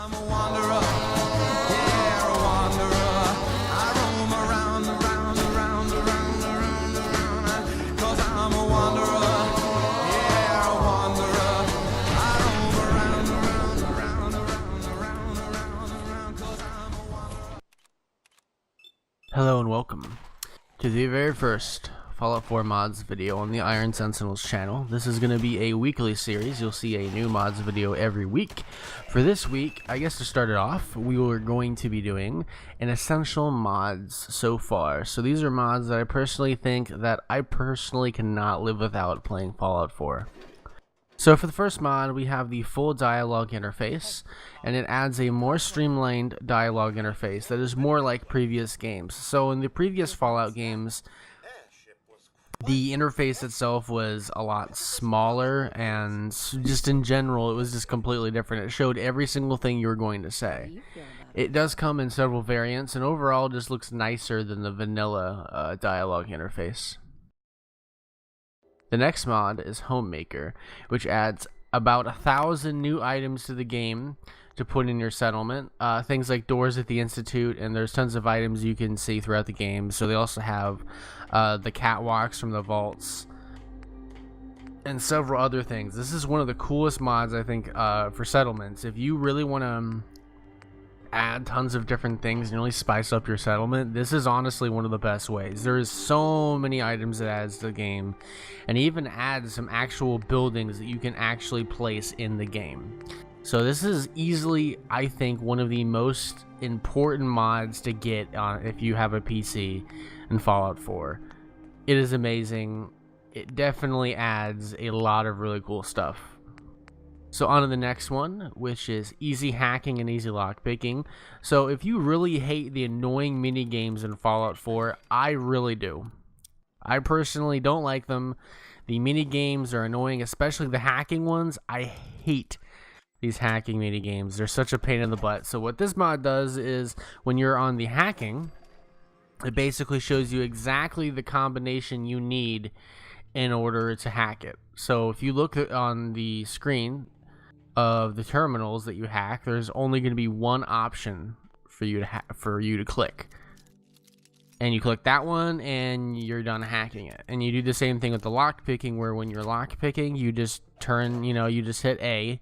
I'm a wanderer, yeah, a wanderer. I roam around, around, around, around, around, around, 'cause I'm a wanderer, yeah, a wanderer. I roam around, around, around, around, around, around, around, 'cause I'm a wanderer. Hello and welcome to the very first Fallout 4 mods video on the Iron Sentinels channel. This is going to be a weekly series. You'll see a new mods video every week. For this week, I guess to start it off, we are going to be doing an essential mods so far. So these are mods that I personally think that I personally cannot live without playing Fallout 4. So for the first mod, we have the full dialogue interface, and it adds a more streamlined dialogue interface that is more like previous games. So in the previous Fallout games, the interface itself was a lot smaller, and just in general, it was just completely different. It showed every single thing you were going to say. It does come in several variants, and overall just looks nicer than the vanilla dialogue interface. The next mod is Homemaker, which adds about 1,000 new items to the game to put in your settlement. Things like doors at the Institute, and there's tons of items you can see throughout the game. So they also have the catwalks from the vaults and several other things. This is one of the coolest mods, I think, for settlements. If you really want to add tons of different things and really spice up your settlement, this is honestly one of the best ways. There's so many items it adds to the game, and even adds some actual buildings that you can actually place in the game. So this is easily, I think, one of the most important mods to get on if you have a PC in Fallout 4. It is amazing. It definitely adds a lot of really cool stuff. So on to the next one, which is easy hacking and easy lockpicking. So if you really hate the annoying mini games in Fallout 4, I really do. I personally don't like them. The mini games are annoying, especially the hacking ones. I hate these hacking mini games. They're such a pain in the butt. So what this mod does is when you're on the hacking, it basically shows you exactly the combination you need in order to hack it. So if you look on the screen of the terminals that you hack, there's only going to be one option for you to click, and you click that one and you're done hacking it. And you do the same thing with the lock picking, where when you're lock picking, you just turn, you just hit A,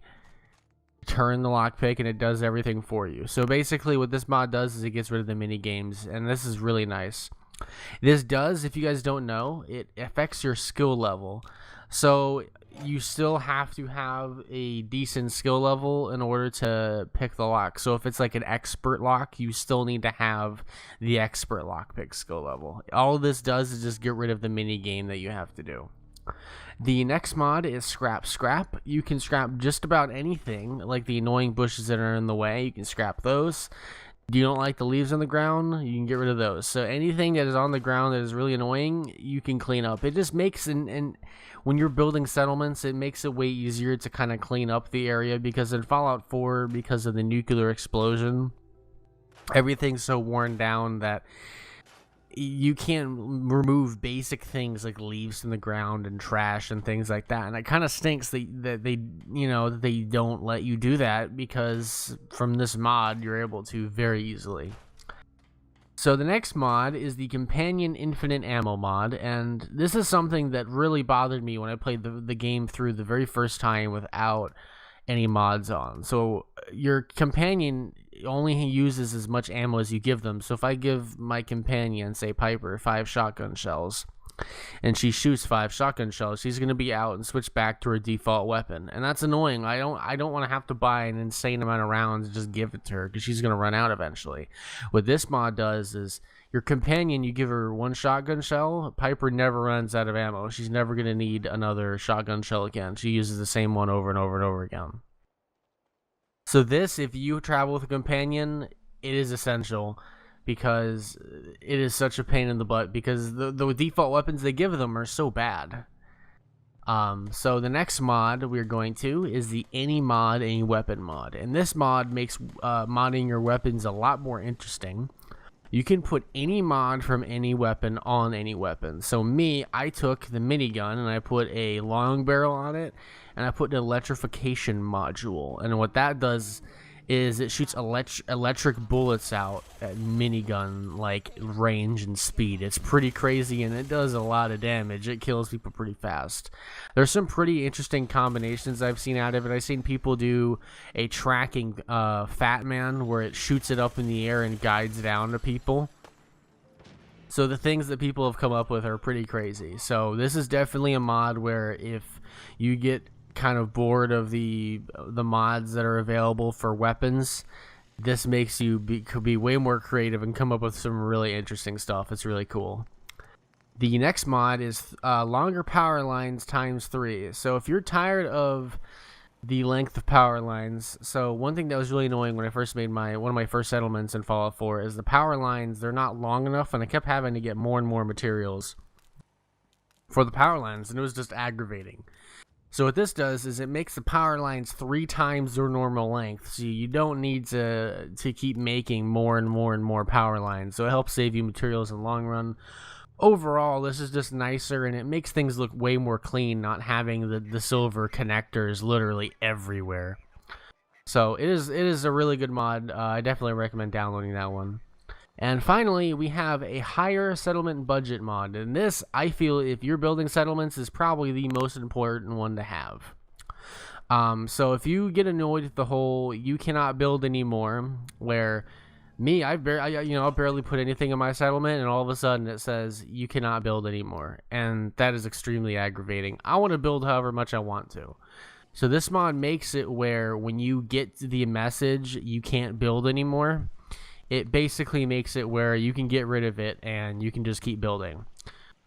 turn the lock pick, and it does everything for you. So basically what this mod does is it gets rid of the mini games, and this is really nice. This does, if you guys don't know, it affects your skill level. So you still have to have a decent skill level in order to pick the lock. So if it's like an expert lock, you still need to have the expert lockpick skill level. All this does is just get rid of the mini game that you have to do. The next mod is Scrap. You can scrap just about anything, like the annoying bushes that are in the way. You can scrap those. You don't like the leaves on the ground, you can get rid of those. So anything that is on the ground that is really annoying, you can clean up. It just makes, and when you're building settlements, it makes it way easier to kind of clean up the area, because in Fallout 4, because of the nuclear explosion, everything's so worn down that you can't remove basic things like leaves from the ground and trash and things like that. And it kind of stinks that they don't let you do that, because from this mod you're able to very easily. So the next mod is the Companion Infinite Ammo mod, and this is something that really bothered me when I played the game through the very first time without any mods on. So your companion only uses as much ammo as you give them. So if I give my companion, say Piper, 5 shotgun shells, and she shoots 5 shotgun shells, she's going to be out and switch back to her default weapon, and that's annoying. I don't want to have to buy an insane amount of rounds and just give it to her, because she's going to run out eventually. What this mod does is your companion, you give her 1 shotgun shell, Piper never runs out of ammo. She's never going to need another shotgun shell again. She uses the same one over and over and over again. So this, if you travel with a companion, it is essential, because it is such a pain in the butt, because the default weapons they give them are so bad. So the next mod we're going to is the Any Mod, Any Weapon mod. And this mod makes modding your weapons a lot more interesting. You can put any mod from any weapon on any weapon. So me, I took the minigun and I put a long barrel on it, and I put an electrification module. And what that does is it shoots electric bullets out at minigun like range and speed. It's pretty crazy, and it does a lot of damage. It kills people pretty fast. There's some pretty interesting combinations I've seen out of it. I've seen people do a tracking Fat Man where it shoots it up in the air and guides down to people. So the things that people have come up with are pretty crazy. So this is definitely a mod where if you get kind of bored of the mods that are available for weapons, this makes you could be way more creative and come up with some really interesting stuff. It's really cool. The next mod is longer power lines ×3. So if you're tired of the length of power lines, so one thing that was really annoying when I first made one of my first settlements in Fallout 4 is the power lines, they're not long enough, and I kept having to get more and more materials for the power lines, and it was just aggravating. So what this does is it makes the power lines 3 times their normal length, so you don't need to keep making more and more and more power lines. So it helps save you materials in the long run. Overall, this is just nicer, and it makes things look way more clean, not having the silver connectors literally everywhere. So it is a really good mod. I definitely recommend downloading that one. And finally, we have a higher settlement budget mod, and this, I feel, if you're building settlements, is probably the most important one to have. So if you get annoyed with the whole you cannot build anymore, where me, I'll barely put anything in my settlement, and all of a sudden it says you cannot build anymore, and that is extremely aggravating. I want to build however much I want to. So this mod makes it where when you get the message you can't build anymore, it basically makes it where you can get rid of it and you can just keep building.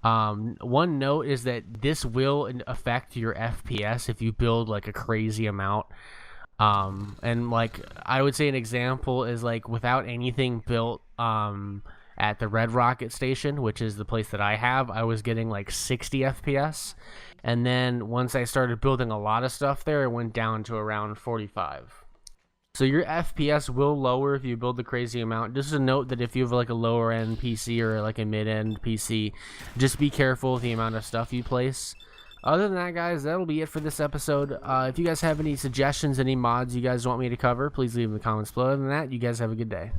One note is that this will affect your FPS if you build like a crazy amount. And like I would say an example is like without anything built at the Red Rocket Station, which is the place that I have, I was getting like 60 FPS, and then once I started building a lot of stuff there, it went down to around 45. So your FPS will lower if you build the crazy amount. Just a note that if you have like a lower end PC or like a mid end PC, just be careful with the amount of stuff you place. Other than that, guys, that'll be it for this episode. If you guys have any suggestions, any mods you guys want me to cover, please leave in the comments below. Other than that, you guys have a good day.